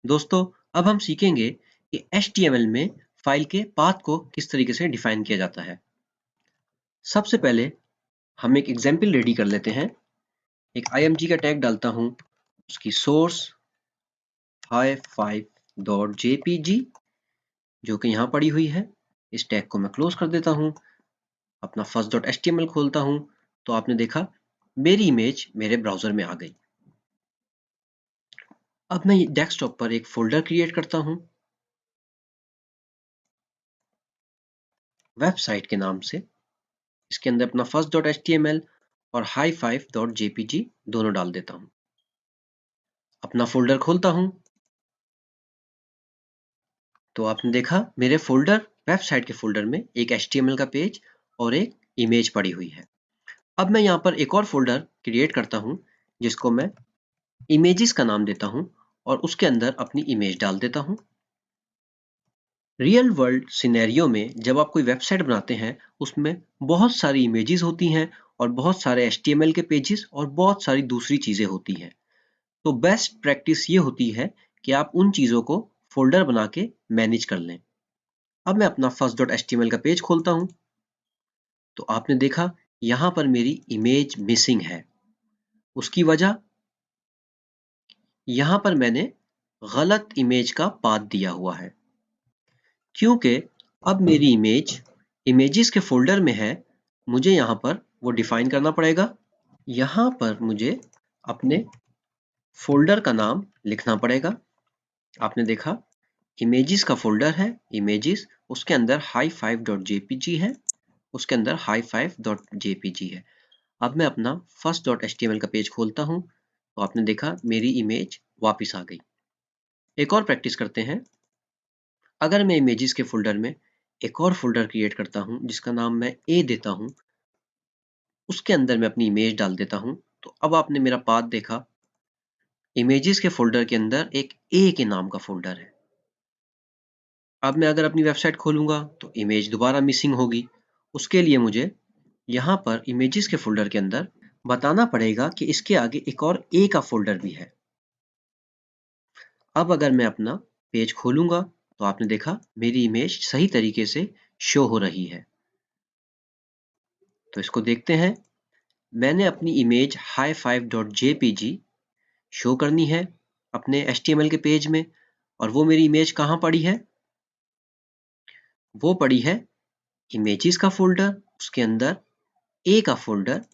दोस्तों, अब हम सीखेंगे कि HTML में फाइल के पाथ को किस तरीके से डिफाइन किया जाता है। सबसे पहले हम एक एग्जाम्पल रेडी कर लेते हैं। एक img का टैग डालता हूं, उसकी सोर्स hi5.jpg जो कि यहाँ पड़ी हुई है। इस टैग को मैं क्लोज कर देता हूं। अपना first.html खोलता हूं तो आपने देखा मेरी इमेज मेरे ब्राउजर में आ गई। अब मैं डेस्कटॉप पर एक फोल्डर क्रिएट करता हूं वेबसाइट के नाम से। इसके अंदर अपना first.html और hi5.jpg दोनों डाल देता हूं। अपना फोल्डर खोलता हूं तो आपने देखा मेरे फोल्डर वेबसाइट के फोल्डर में एक HTML का पेज और एक इमेज पड़ी हुई है। अब मैं यहाँ पर एक और फोल्डर क्रिएट करता हूं जिसको मैं इमेजेस का नाम देता हूं और उसके अंदर अपनी इमेज डाल देता हूं। रियल वर्ल्ड सिनेरियो में जब आप कोई वेबसाइट बनाते हैं उसमें बहुत सारी इमेजेस होती हैं और बहुत सारे HTML के पेजेस और बहुत सारी दूसरी चीजें होती हैं। तो बेस्ट प्रैक्टिस ये होती है कि आप उन चीजों को फोल्डर बना के मैनेज कर लें। अब मैं अपना first.html का पेज खोलता हूं तो आपने देखा यहां पर मेरी इमेज मिसिंग है। उसकी वजह यहां पर मैंने गलत इमेज का पाथ दिया हुआ है, क्योंकि अब मेरी इमेज इमेजेस के फोल्डर में है। मुझे यहां पर वो डिफाइन करना पड़ेगा। यहां पर मुझे अपने फोल्डर का नाम लिखना पड़ेगा। आपने देखा इमेजेस का फोल्डर है इमेजेस, उसके अंदर hi5.jpg है, उसके अंदर hi5.jpg है। अब मैं अपना first.html का पेज खोलता हूं तो आपने देखा मेरी इमेज वापस आ गई। एक और प्रैक्टिस करते हैं। अगर मैं इमेजेस के फोल्डर में एक और फोल्डर क्रिएट करता हूं जिसका नाम मैं A देता हूं, उसके अंदर मैं अपनी इमेज डाल देता हूं तो अब आपने मेरा पाथ देखा। इमेजेस के फोल्डर के अंदर एक A के नाम का फोल्डर है। अब मैं अगर अपनी वेबसाइट खोलूंगा तो इमेज दोबारा मिसिंग होगी। उसके लिए मुझे यहाँ पर इमेजेस के फोल्डर के अंदर बताना पड़ेगा कि इसके आगे एक और A का फोल्डर भी है। अब अगर मैं अपना पेज खोलूंगा तो आपने देखा मेरी इमेज सही तरीके से शो हो रही है। तो इसको देखते हैं। मैंने अपनी इमेज hi5.jpg शो करनी है अपने HTML के पेज में, और वो मेरी इमेज कहाँ पड़ी है? वो पड़ी है इमेजेस का फोल्डर, उसके अंदर A का फोल्डर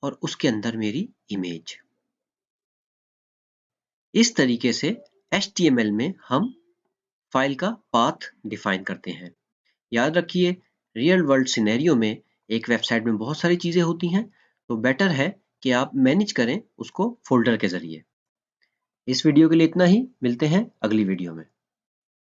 और उसके अंदर मेरी इमेज। इस तरीके से HTML में हम फाइल का पाथ डिफाइन करते हैं। याद रखिए, रियल वर्ल्ड सिनेरियो में एक वेबसाइट में बहुत सारी चीजें होती हैं, तो बेटर है कि आप मैनेज करें उसको फोल्डर के जरिए। इस वीडियो के लिए इतना ही। मिलते हैं अगली वीडियो में।